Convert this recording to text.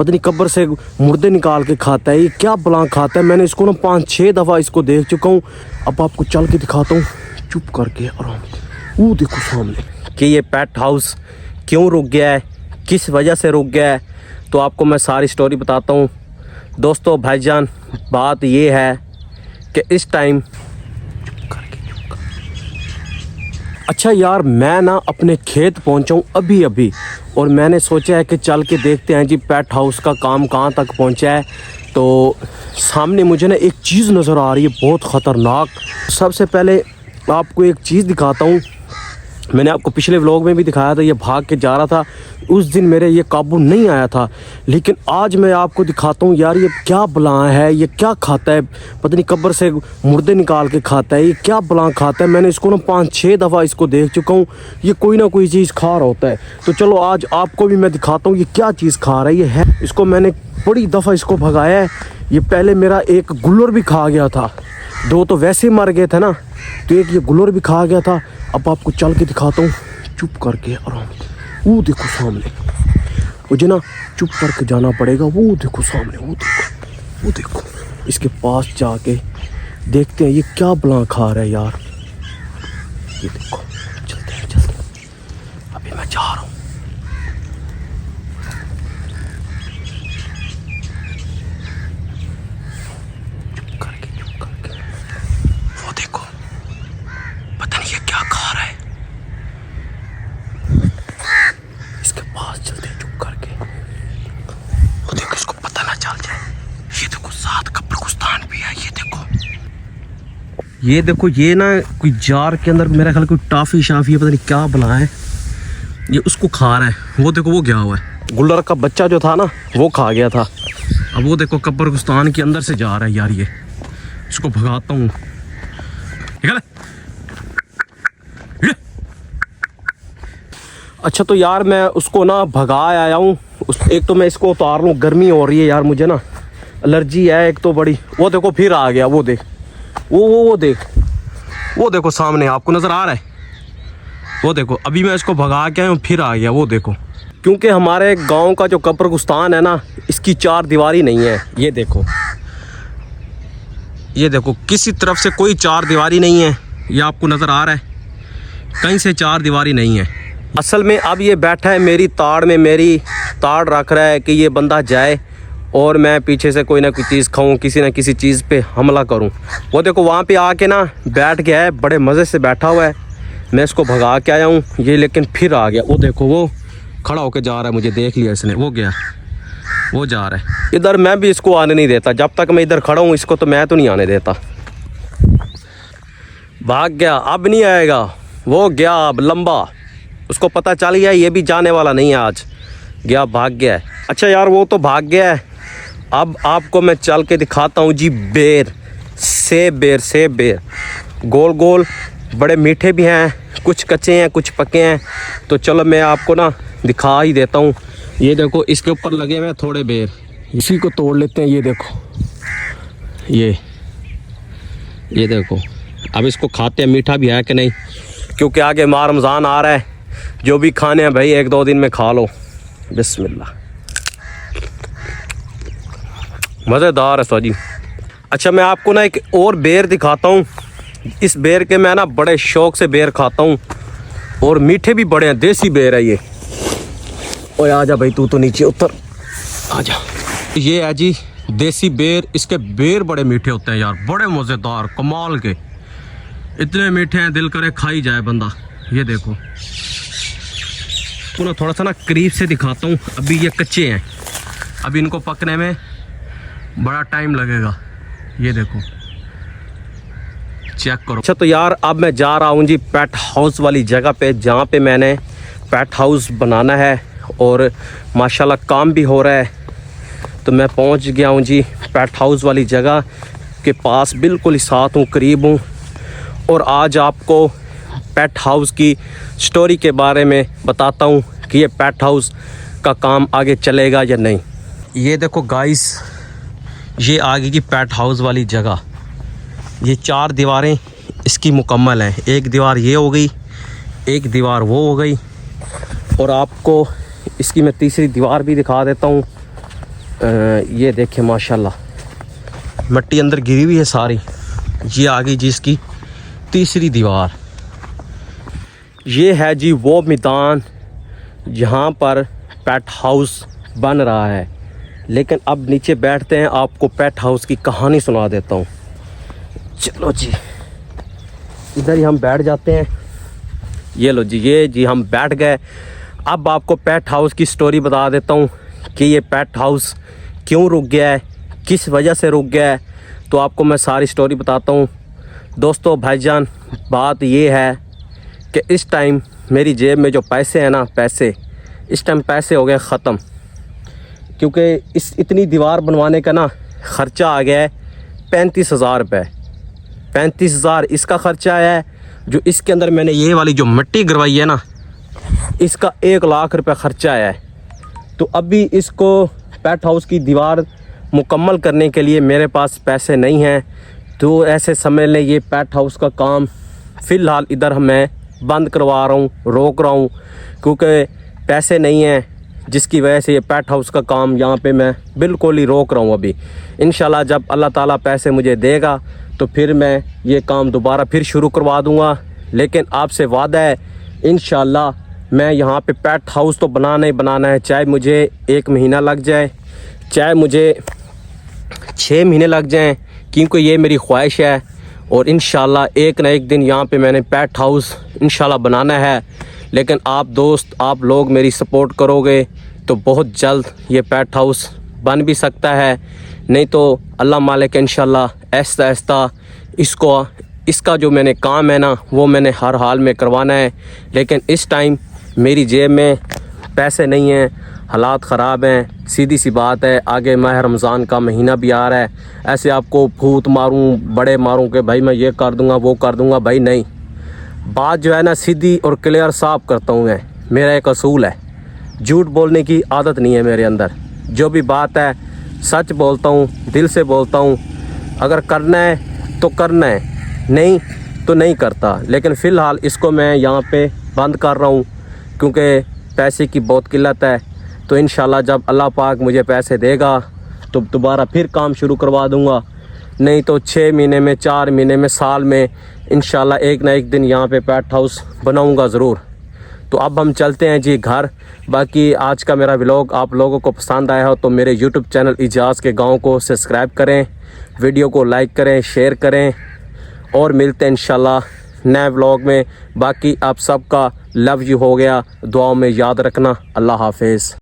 पता नहीं कब्र से मुर्दे निकाल के खाता है, ये क्या बला खाता है। मैंने इसको ना 5-6 दफ़ा इसको देख चुका हूँ। अब आपको चल के दिखाता हूँ चुप करके आराम से। वो देखो सामने कि ये पेट हाउस क्यों रुक गया है, किस वजह से रुक गया है, तो आपको मैं सारी स्टोरी बताता हूँ। दोस्तों भाईजान, बात ये है कि इस टाइम अच्छा यार, मैं ना अपने खेत पहुंचा हूँ अभी अभी, और मैंने सोचा है कि चल के देखते हैं जी पेट हाउस का काम कहाँ तक पहुंचा है। तो सामने मुझे ना एक चीज़ नज़र आ रही है बहुत ख़तरनाक। सबसे पहले आपको एक चीज़ दिखाता हूँ। मैंने आपको पिछले व्लॉग में भी दिखाया था, ये भाग के जा रहा था, उस दिन मेरे ये काबू नहीं आया था, लेकिन आज मैं आपको दिखाता हूँ यार ये क्या बला है, ये क्या खाता है, पता नहीं कब्र से मुर्दे निकाल के खाता है, ये क्या बला खाता है। मैंने इसको ना 5-6 दफ़ा इसको देख चुका हूँ, ये कोई ना कोई चीज़ खा रहा होता है। तो चलो आज आपको भी मैं दिखाता हूँ ये क्या चीज़ खा रहा है। ये है, इसको मैंने बड़ी दफ़ा इसको भगाया है। ये पहले मेरा एक गुल्लर भी खा गया था, 2 तो वैसे ही मर गए थे ना, तो एक ये गुल्लर भी खा गया था। अब आपको चल के दिखाता हूँ चुप करके आराम से। वो देखो सामने, मुझे ना चुप करके जाना पड़ेगा। वो देखो सामने, वो देखो इसके पास जाके देखते हैं ये क्या बला खा रहा है यार। ये देखो, चलते हैं अभी मैं जा रहा हूँ। चुप करके वो देखो, पता नहीं ये क्या खा रहा है। इसके पास चलते हैं चुप करके। वो देखो, इसको पता ना चल जाए। ये देखो साथ कब्रिस्तान भी है। ये देखो ये ना कोई जार के अंदर मेरा ख्याल कोई टाफी शाफी है, पता नहीं क्या बना है, ये उसको खा रहा है। वो देखो वो गया हुआ है, गुल्लर का बच्चा जो था ना वो खा गया था। अब वो देखो कब्रिस्तान के अंदर से जा रहा है यार। ये इसको भगाता हूँ। अच्छा तो यार मैं उसको ना भगा आया हूँ। एक तो मैं इसको उतार लूँ, गर्मी हो रही है यार, मुझे ना एलर्जी है एक तो बड़ी। वो देखो फिर आ गया, वो देख, वो देख, वो देखो सामने आपको नज़र आ रहा है। वो देखो अभी मैं इसको भगा के आया हूँ, फिर आ गया। वो देखो, क्योंकि हमारे गांव का जो कब्रिस्तान है ना, इसकी 4 दीवारी नहीं है। ये देखो, ये देखो किसी तरफ से कोई 4 दीवारी नहीं है। ये आपको नज़र आ रहा है, कहीं से 4 दीवारी नहीं है। असल में अब ये बैठा है मेरी ताड़ में, मेरी ताड़ रख रहा है कि ये बंदा जाए और मैं पीछे से कोई ना कोई चीज़ खाऊं, किसी ना किसी चीज़ पे हमला करूं। वो देखो वहाँ पे आके ना बैठ गया है, बड़े मज़े से बैठा हुआ है। मैं इसको भगा के आया हूँ, ये लेकिन फिर आ गया। वो देखो वो खड़ा होके जा रहा है, मुझे देख लिया इसने, वो गया, वो जा रहा है इधर। मैं भी इसको आने नहीं देता, जब तक मैं इधर खड़ा हूँ इसको तो मैं तो नहीं आने देता। भाग गया, अब नहीं आएगा, वो गया अब लंबा। उसको पता चल गया ये भी जाने वाला नहीं है आज, गया, भाग गया है। अच्छा यार वो तो भाग गया है, अब आपको मैं चल के दिखाता हूँ जी बेर, सेब बेर, गोल गोल, बड़े मीठे भी हैं, कुछ कच्चे हैं कुछ पके हैं। तो चलो मैं आपको ना दिखा ही देता हूँ। ये देखो इसके ऊपर लगे हुए हैं थोड़े बेर, इसी को तोड़ लेते हैं। ये देखो, ये देखो, अब इसको खाते हैं, मीठा भी है कि नहीं, क्योंकि आगे माह रमज़ान आ रहा है। जो भी खाने हैं भाई 1-2 दिन में खा लो। बिस्मिल्लाह, मज़ेदार है सजी। अच्छा मैं आपको ना एक और बेर दिखाता हूँ। इस बेर के मैं ना बड़े शौक़ से बेर खाता हूँ, और मीठे भी बड़े हैं, देसी बेर है ये। ओए आजा भाई, तू तो नीचे उतर, आजा। ये है जी देसी बेर, इसके बेर बड़े मीठे होते हैं यार, बड़े मज़ेदार, कमाल के, इतने मीठे हैं दिल करे खा ही जाए बंदा। ये देखो, तो ना थोड़ा सा ना करीब से दिखाता हूँ। अभी ये कच्चे हैं, अभी इनको पकने में बड़ा टाइम लगेगा। ये देखो, चेक करो। अच्छा तो यार अब मैं जा रहा हूँ जी पेट हाउस वाली जगह पे, जहाँ पे मैंने पेट हाउस बनाना है, और माशाल्लाह काम भी हो रहा है। तो मैं पहुँच गया हूँ जी पेट हाउस वाली जगह के पास, बिल्कुल ही साथ हूँ, करीब हूँ। और आज आपको पेट हाउस की स्टोरी के बारे में बताता हूँ कि ये पेट हाउस का काम आगे चलेगा या नहीं। ये देखो गाइस, ये आगे की पेट हाउस वाली जगह, ये 4 दीवारें इसकी मुकम्मल हैं। एक दीवार ये हो गई, एक दीवार वो हो गई, और आपको इसकी मैं तीसरी दीवार भी दिखा देता हूँ। ये देखें माशाल्लाह मिट्टी अंदर गिरी हुई है सारी। ये आ गई जी इसकी तीसरी दीवार। ये है जी वो मैदान जहाँ पर पेट हाउस बन रहा है। लेकिन अब नीचे बैठते हैं, आपको पेट हाउस की कहानी सुना देता हूँ। चलो जी इधर ही हम बैठ जाते हैं। ये लो जी, ये जी हम बैठ गए। अब आपको पेट हाउस की स्टोरी बता देता हूँ कि ये पेट हाउस क्यों रुक गया है, किस वजह से रुक गया है। तो आपको मैं सारी स्टोरी बताता हूँ। दोस्तों भाईजान, बात ये है कि इस टाइम मेरी जेब में जो पैसे हैं ना, इस टाइम पैसे हो गए ख़त्म। क्योंकि इस इतनी दीवार बनवाने का ना ख़र्चा आ गया है 35,000 रुपये। 35,000 इसका ख़र्चा आया है। जो इसके अंदर मैंने ये वाली जो मिट्टी गिरवाई है ना, इसका 1 लाख रुपये ख़र्चा आया है। तो अभी इसको पेट हाउस की दीवार मुकम्मल करने के लिए मेरे पास पैसे नहीं हैं। तो ऐसे समझ लें ये पेट हाउस का काम फ़िलहाल इधर मैं बंद करवा रहा हूँ, रोक रहा हूँ, क्योंकि पैसे नहीं हैं, जिसकी वजह से ये पेट हाउस का काम यहाँ पे मैं बिल्कुल ही रोक रहा हूँ। अभी इंशाल्लाह जब अल्लाह ताला पैसे मुझे देगा तो फिर मैं ये काम दोबारा फिर शुरू करवा दूँगा। लेकिन आपसे वादा है इंशाल्लाह मैं यहाँ पे पेट हाउस तो बनाना ही बनाना है, चाहे मुझे 1 महीना लग जाए, चाहे मुझे 6 महीने लग जाएं, क्योंकि ये मेरी ख्वाहिश है। और इंशाल्लाह एक ना एक दिन यहाँ पे मैंने पेट हाउस इंशाल्लाह बनाना है। लेकिन आप दोस्त, आप लोग मेरी सपोर्ट करोगे तो बहुत जल्द ये पेट हाउस बन भी सकता है। नहीं तो अल्लाह मालिक इंशाल्लाह ऐसा ऐसा इसका जो मैंने काम है ना, वो मैंने हर हाल में करवाना है। लेकिन इस टाइम मेरी जेब में पैसे नहीं हैं, हालात ख़राब हैं। सीधी सी बात है, आगे माह रमज़ान का महीना भी आ रहा है। ऐसे आपको भूत मारूं, बड़े मारूं कि भाई मैं ये कर दूंगा वो कर दूंगा, भाई नहीं। बात जो है ना सीधी और क्लियर साफ करता हूँ मैं। मेरा एक असूल है, झूठ बोलने की आदत नहीं है मेरे अंदर। जो भी बात है सच बोलता हूँ, दिल से बोलता हूँ। अगर करना है तो करना है, नहीं तो नहीं करता। लेकिन फ़िलहाल इसको मैं यहाँ पे बंद कर रहा हूँ क्योंकि पैसे की बहुत किल्लत है। तो इंशाल्लाह जब अल्लाह पाक मुझे पैसे देगा तो दोबारा फिर काम शुरू करवा दूँगा। नहीं तो 6 महीने में, 4 महीने में, साल में इंशाल्लाह एक ना एक दिन यहाँ पे पेट हाउस बनाऊँगा ज़रूर। तो अब हम चलते हैं जी घर। बाकी आज का मेरा व्लॉग आप लोगों को पसंद आया हो तो मेरे यूट्यूब चैनल इजाज़ के गाँव को सब्सक्राइब करें, वीडियो को लाइक करें, शेयर करें और मिलते हैं इंशाल्लाह नए व्लॉग में। बाकी आप सबका लव यू हो गया, दुआओं में याद रखना। अल्लाह हाफिज़।